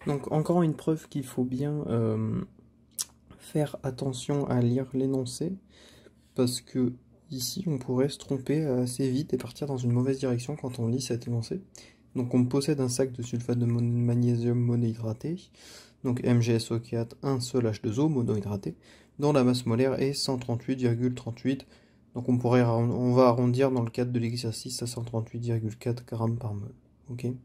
Donc encore une preuve qu'il faut bien faire attention à lire l'énoncé, parce que ici on pourrait se tromper assez vite et partir dans une mauvaise direction quand on lit cet énoncé. Donc on possède un sac de sulfate de magnésium monohydraté, donc MgSO4, un seul H2O monohydraté, dont la masse molaire est 138,38. Donc on va arrondir dans le cadre de l'exercice à 138,4 grammes par mol. Okay.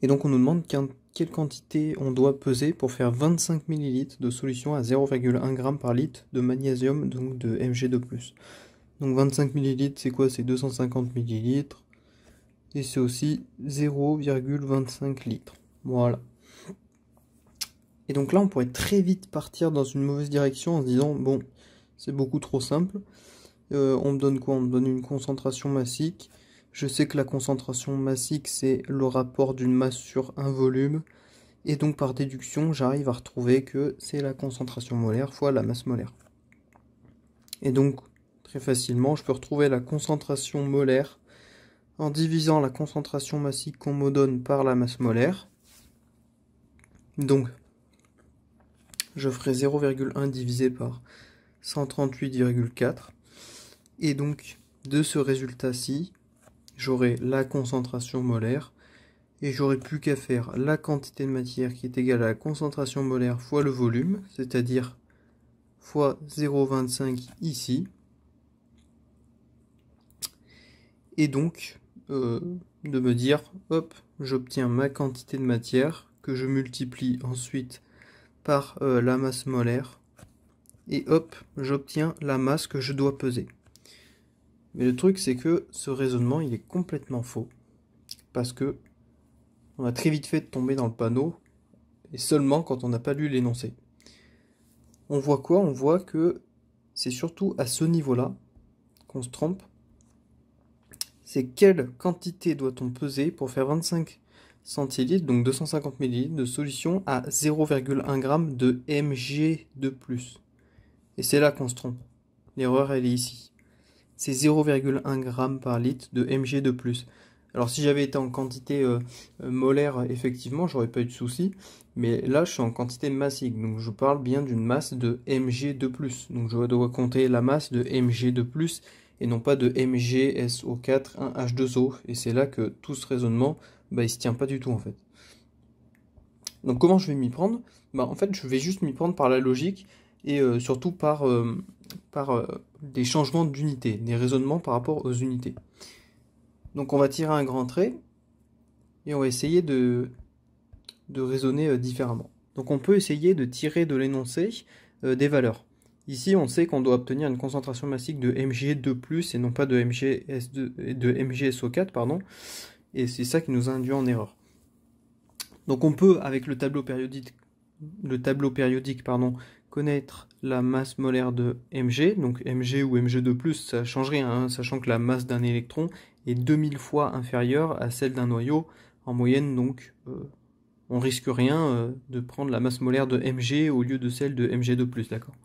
Et donc on nous demande quelle quantité on doit peser pour faire 25 ml de solution à 0,1 g par litre de magnésium, donc de Mg2+. Donc 25 ml c'est quoi? C'est 250 ml. Et c'est aussi 0,25 litres. Voilà. Et donc là on pourrait très vite partir dans une mauvaise direction en se disant, bon, c'est beaucoup trop simple. On me donne quoi? On me donne une concentration massique. Je sais que la concentration massique, c'est le rapport d'une masse sur un volume. Et donc par déduction, j'arrive à retrouver que c'est la concentration molaire fois la masse molaire. Et donc, très facilement, je peux retrouver la concentration molaire en divisant la concentration massique qu'on me donne par la masse molaire. Donc, je ferai 0,1 divisé par 138,4. Et donc, de ce résultat-ci, j'aurai la concentration molaire, et j'aurai plus qu'à faire la quantité de matière qui est égale à la concentration molaire fois le volume, c'est-à-dire fois 0,25 ici. Et donc, de me dire, hop, j'obtiens ma quantité de matière, que je multiplie ensuite par la masse molaire, et hop, j'obtiens la masse que je dois peser. Mais le truc, c'est que ce raisonnement, il est complètement faux, parce que on a très vite fait de tomber dans le panneau, et seulement quand on n'a pas lu l'énoncé. On voit quoi? On voit que c'est surtout à ce niveau-là qu'on se trompe. C'est quelle quantité doit-on peser pour faire 25 centilitres, donc 250 ml de solution à 0,1 g de Mg2+. Et c'est là qu'on se trompe. L'erreur, elle est ici. C'est 0,1 g par litre de Mg2+. Alors si j'avais été en quantité molaire, effectivement, j'aurais pas eu de souci. Mais là, je suis en quantité massique. Donc je parle bien d'une masse de Mg2+. Donc je dois compter la masse de Mg2+, et non pas de MgSO4, 1H2O. Et c'est là que tout ce raisonnement, bah, il se tient pas du tout en fait. Donc comment je vais m'y prendre? Bah, en fait, je vais juste m'y prendre par la logique, et surtout par des changements d'unité, des raisonnements par rapport aux unités. Donc on va tirer un grand trait, et on va essayer de raisonner différemment. Donc on peut essayer de tirer de l'énoncé des valeurs. Ici, on sait qu'on doit obtenir une concentration massique de Mg2+, et non pas de MgSO4, pardon. Et c'est ça qui nous induit en erreur. Donc on peut, avec le tableau périodique, connaître la masse molaire de Mg. Donc Mg ou Mg2+, ça change rien, hein, sachant que la masse d'un électron est 2000 fois inférieure à celle d'un noyau en moyenne, donc on risque rien de prendre la masse molaire de Mg au lieu de celle de Mg2+, d'accord?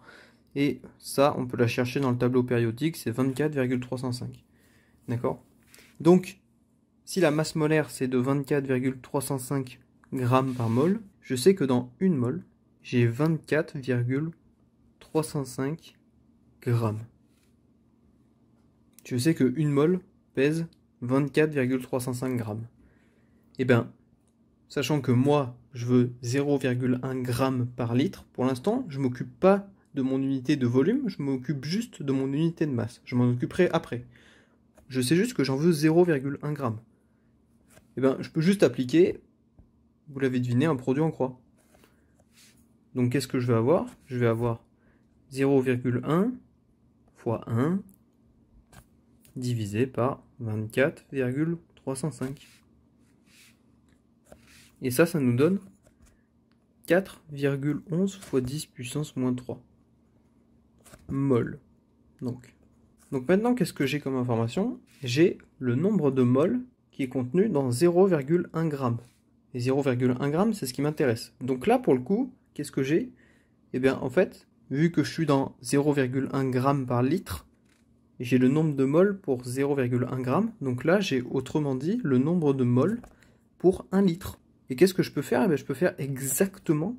Et ça, on peut la chercher dans le tableau périodique, c'est 24,305. D'accord? Donc, si la masse molaire c'est de 24,305 grammes par mol, je sais que dans une mol, j'ai 24,305 grammes. Je sais que une mol pèse 24,305 grammes. Et bien, sachant que moi, je veux 0,1 g par litre, pour l'instant, je ne m'occupe pas de mon unité de volume, je m'occupe juste de mon unité de masse. Je m'en occuperai après. Je sais juste que j'en veux 0,1 g. Et bien, je peux juste appliquer, vous l'avez deviné, un produit en croix. Donc, qu'est-ce que je vais avoir? Je vais avoir 0,1 fois 1 divisé par 24,305. Et ça nous donne 4,11 fois 10 puissance moins 3 mol. Donc maintenant, qu'est-ce que j'ai comme information? J'ai le nombre de moles qui est contenu dans 0,1 g. Et 0,1 g, c'est ce qui m'intéresse. Donc là, pour le coup, qu'est-ce que j'ai? Eh bien, en fait, vu que je suis dans 0,1 g par litre, j'ai le nombre de moles pour 0,1 g. Donc là, j'ai autrement dit le nombre de moles pour 1 litre. Et qu'est-ce que je peux faire? Eh bien, je peux faire exactement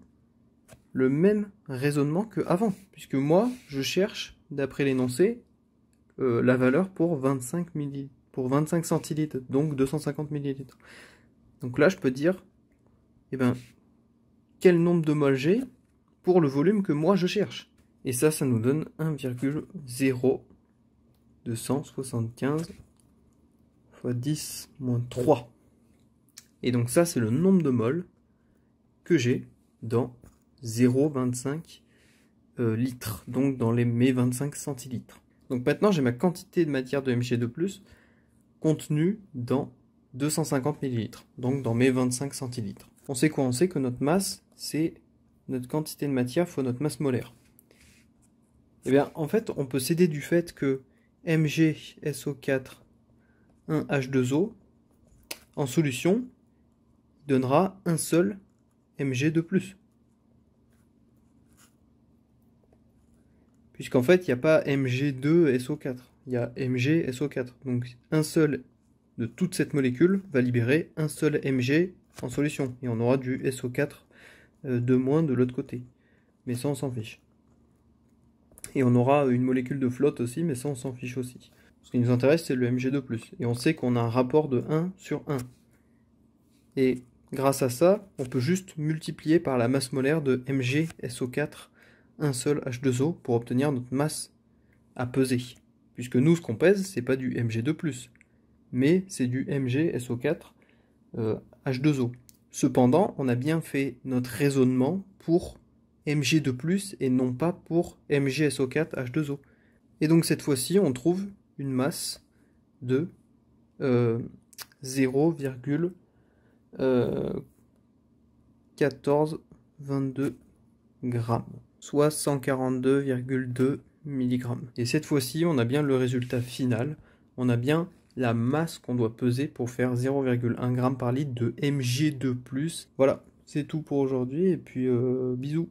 le même raisonnement qu'avant, puisque moi, je cherche, d'après l'énoncé, la valeur pour 25 centilitres, donc 250 millilitres. Donc là, je peux dire, eh ben, quel nombre de moles j'ai pour le volume que moi je cherche. Et ça nous donne 1,0275 fois 10 moins 3. Et donc ça, c'est le nombre de moles que j'ai dans 0,25 litres, donc dans mes 25 centilitres. Donc maintenant, j'ai ma quantité de matière de Mg2+, contenue dans 250 millilitres, donc dans mes 25 centilitres. On sait quoi? On sait que notre masse, c'est notre quantité de matière fois notre masse molaire. Et bien, en fait, on peut s'aider du fait que MgSO4 1H2O, en solution, donnera un seul Mg2+. Puisqu'en fait, il n'y a pas Mg2SO4, il y a MgSO4. Donc un seul de toute cette molécule va libérer un seul Mg en solution. Et on aura du SO4 de moins de l'autre côté. Mais ça, on s'en fiche. Et on aura une molécule de flotte aussi, mais ça, on s'en fiche aussi. Ce qui nous intéresse, c'est le Mg2+. Et on sait qu'on a un rapport de 1 sur 1. Et grâce à ça, on peut juste multiplier par la masse molaire de MgSO4, un seul H2O, pour obtenir notre masse à peser. Puisque nous, ce qu'on pèse, c'est pas du Mg2+, mais c'est du MgSO4 H2O. Cependant, on a bien fait notre raisonnement pour Mg2+, et non pas pour MgSO4 H2O. Et donc cette fois-ci, on trouve une masse de 0,1422 grammes, soit 142,2 mg. Et cette fois-ci, on a bien le résultat final, on a bien la masse qu'on doit peser pour faire 0,1 g par litre de Mg2+. Voilà, c'est tout pour aujourd'hui, et puis bisous.